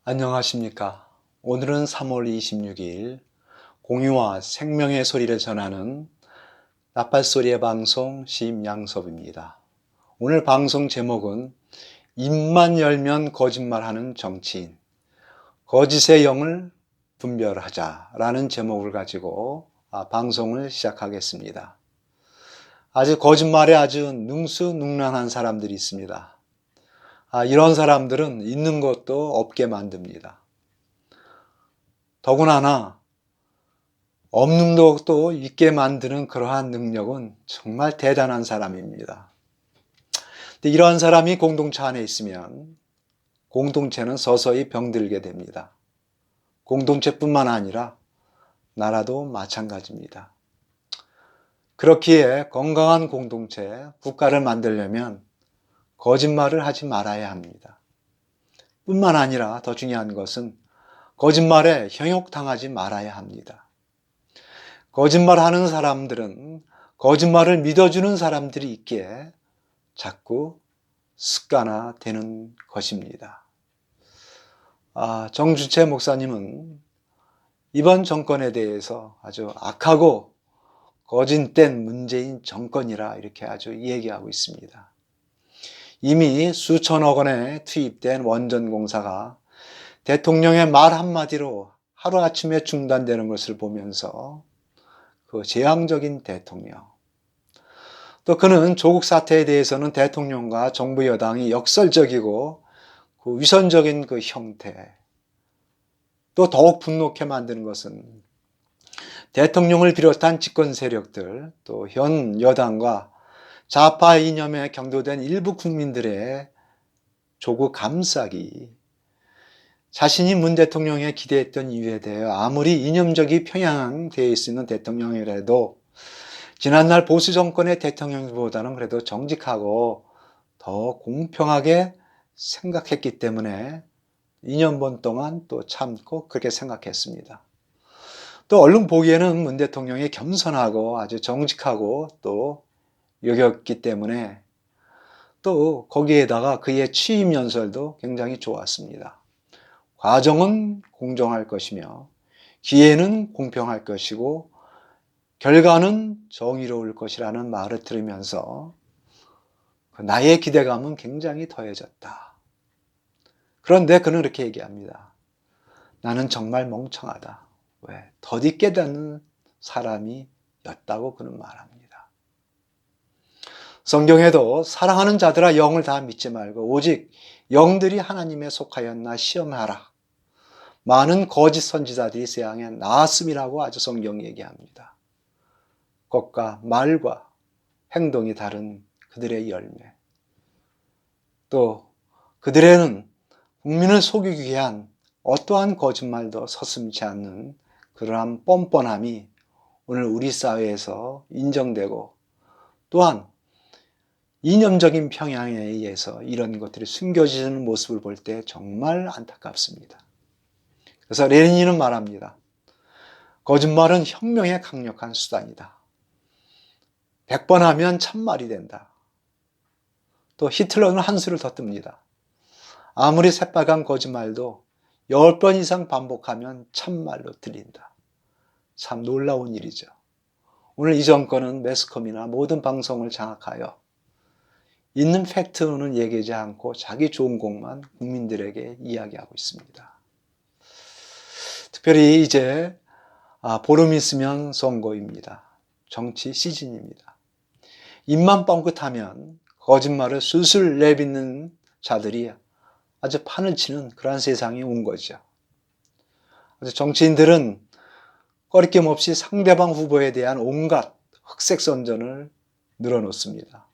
안녕하십니까. 오늘은 3월 26일 공유와 생명의 소리를 전하는 나팔소리의 방송 심양섭입니다. 오늘 방송 제목은 입만 열면 거짓말하는 정치인, 거짓의 영을 분별하자라는 제목을 가지고 방송을 시작하겠습니다. 거짓말에 아주 능수능란한 사람들이 있습니다. 이런 사람들은 있는 것도 없게 만듭니다. 더구나 없는 것도 있게 만드는 그러한 능력은 정말 대단한 사람입니다. 근데 이러한 사람이 공동체 안에 있으면 공동체는 서서히 병들게 됩니다. 공동체뿐만 아니라 나라도 마찬가지입니다. 그렇기에 건강한 공동체, 국가를 만들려면 거짓말을 하지 말아야 합니다. 뿐만 아니라 더 중요한 것은 거짓말에 현혹당하지 말아야 합니다. 거짓말하는 사람들은 거짓말을 믿어주는 사람들이 있기에 자꾸 습관화되는 것입니다. 정주체 목사님은 이번 정권에 대해서 아주 악하고 거짓된 문재인 정권이라 이렇게 아주 얘기하고 있습니다. 이미 수천억 원에 투입된 원전공사가 대통령의 말 한마디로 하루아침에 중단되는 것을 보면서 그 재앙적인 대통령, 또 그는 조국 사태에 대해서는 대통령과 정부 여당이 역설적이고 그 위선적인 그 형태, 또 더욱 분노케 만드는 것은 대통령을 비롯한 집권 세력들, 또 현 여당과 좌파 이념에 경도된 일부 국민들의 조국 감싸기, 자신이 문 대통령에 기대했던 이유에 대해 아무리 이념적이 편향되어 있는 대통령이라도 지난날 보수 정권의 대통령보다는 그래도 정직하고 더 공평하게 생각했기 때문에 2년 반 동안 또 참고 그렇게 생각했습니다. 또 얼른 보기에는 문 대통령이 겸손하고 아주 정직하고 또 여겼기 때문에 또 거기에다가 그의 취임 연설도 굉장히 좋았습니다. 과정은 공정할 것이며 기회는 공평할 것이고 결과는 정의로울 것이라는 말을 들으면서 나의 기대감은 굉장히 더해졌다. 그런데 그는 이렇게 얘기합니다. 나는 정말 멍청하다. 왜? 더디 깨닫는 사람이었다고 그는 말합니다. 성경에도 사랑하는 자들아 영을 다 믿지 말고 오직 영들이 하나님에 속하였나 시험하라. 많은 거짓 선지자들이 세상에 나왔음이라고 아주 성경 얘기합니다. 것과 말과 행동이 다른 그들의 열매. 또 그들에는 국민을 속이기 위한 어떠한 거짓말도 서슴지 않는 그러한 뻔뻔함이 오늘 우리 사회에서 인정되고 또한 이념적인 평양에 의해서 이런 것들이 숨겨지는 모습을 볼 때 정말 안타깝습니다. 그래서 레닌은 말합니다. 거짓말은 혁명의 강력한 수단이다. 100번 하면 1000말이 된다. 또 히틀러는 한 수를 더 뜹니다. 아무리 새빨간 거짓말도 10번 이상 반복하면 1000말로 들린다. 참 놀라운 일이죠. 오늘 이 정권은 매스컴이나 모든 방송을 장악하여 있는 팩트는 얘기하지 않고 자기 좋은 것만 국민들에게 이야기하고 있습니다. 특별히 이제 보름 있으면 선거입니다. 정치 시즌입니다. 입만 뻥끗하면 거짓말을 술술 내뱉는 자들이 아주 판을 치는 그러한 세상이 온 거죠. 그래서 정치인들은 꺼리낌 없이 상대방 후보에 대한 온갖 흑색 선전을 늘어놓습니다.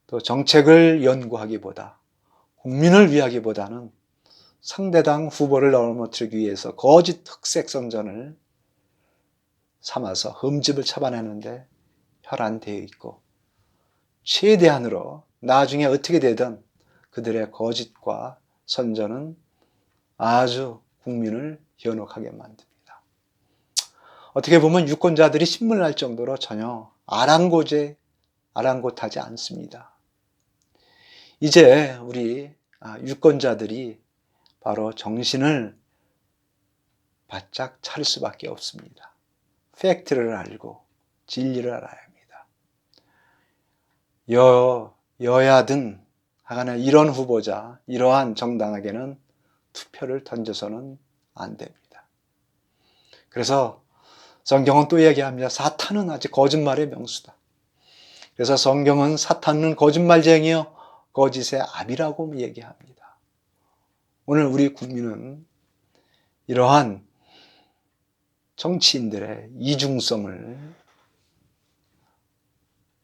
또 정책을 연구하기보다 국민을 위하기보다는 상대당 후보를 넘어뜨리기 위해서 거짓 흑색 선전을 삼아서 흠집을 잡아내는데 혈안되어 있고 최대한으로 나중에 어떻게 되든 그들의 거짓과 선전은 아주 국민을 현혹하게 만듭니다. 어떻게 보면 유권자들이 신문날 정도로 전혀 아랑곳하지 않습니다. 이제 우리 유권자들이 바로 정신을 바짝 차릴 수밖에 없습니다. 팩트를 알고 진리를 알아야 합니다. 여야든 하여간 이런 후보자, 이러한 정당에게는 투표를 던져서는 안 됩니다. 그래서 성경은 또 얘기합니다. 사탄은 아직 거짓말의 명수다. 그래서 성경은 사탄은 거짓말쟁이요 거짓의 아비라고 얘기합니다. 오늘 우리 국민은 이러한 정치인들의 이중성을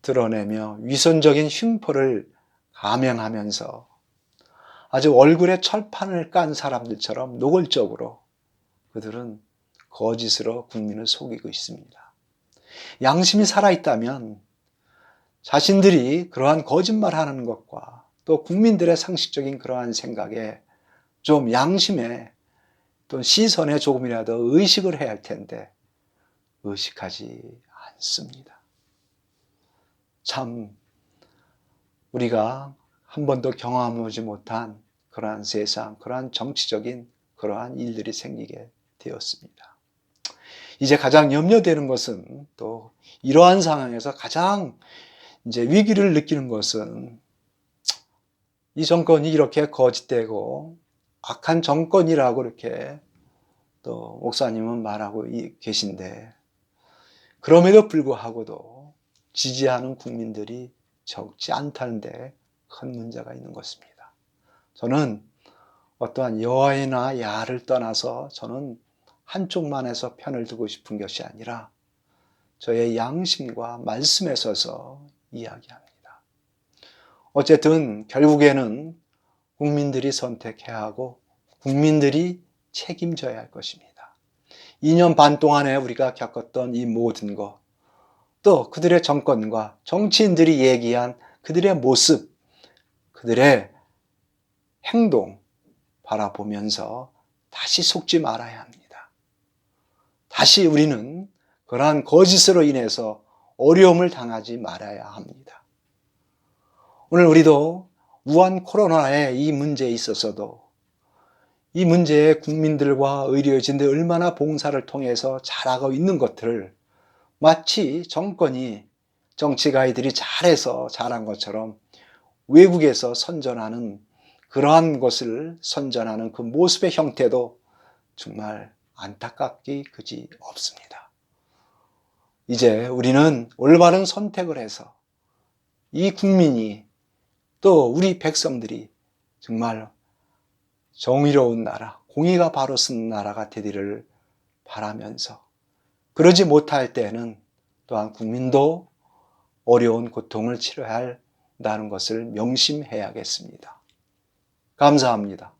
드러내며 위선적인 흉포를 감행하면서 아주 얼굴에 철판을 깐 사람들처럼 노골적으로 그들은 거짓으로 국민을 속이고 있습니다. 양심이 살아있다면 자신들이 그러한 거짓말하는 것과 또 국민들의 상식적인 그러한 생각에 좀 양심에 또 시선에 조금이라도 의식을 해야 할 텐데 의식하지 않습니다. 참 우리가 한 번도 경험하지 못한 그러한 세상, 그러한 정치적인 그러한 일들이 생기게 되었습니다. 이제 가장 염려되는 것은 또 이러한 상황에서 가장 이제 위기를 느끼는 것은 이 정권이 이렇게 거짓되고 악한 정권이라고 이렇게 또 목사님은 말하고 계신데 그럼에도 불구하고도 지지하는 국민들이 적지 않다는 데 큰 문제가 있는 것입니다. 저는 어떠한 여야나 야를 떠나서 저는 한쪽만 해서 편을 두고 싶은 것이 아니라 저의 양심과 말씀에 서서 이야기합니다. 어쨌든 결국에는 국민들이 선택해야 하고 국민들이 책임져야 할 것입니다. 2년 반 동안에 우리가 겪었던 이 모든 것, 또 그들의 정권과 정치인들이 얘기한 그들의 모습, 그들의 행동 바라보면서 다시 속지 말아야 합니다. 다시 우리는 그러한 거짓으로 인해서 어려움을 당하지 말아야 합니다. 오늘 우리도 우한 코로나의 이 문제에 있어서도 이 문제에 국민들과 의료진들 얼마나 봉사를 통해서 잘하고 있는 것들을 마치 정권이 정치가이들이 잘해서 잘한 것처럼 외국에서 선전하는 그러한 것을 선전하는 그 모습의 형태도 정말 안타깝기 그지 없습니다. 이제 우리는 올바른 선택을 해서 이 국민이 또 우리 백성들이 정말 정의로운 나라, 공의가 바로 쓴 나라가 되기를 바라면서 그러지 못할 때는 또한 국민도 어려운 고통을 치러야 한다는 것을 명심해야겠습니다. 감사합니다.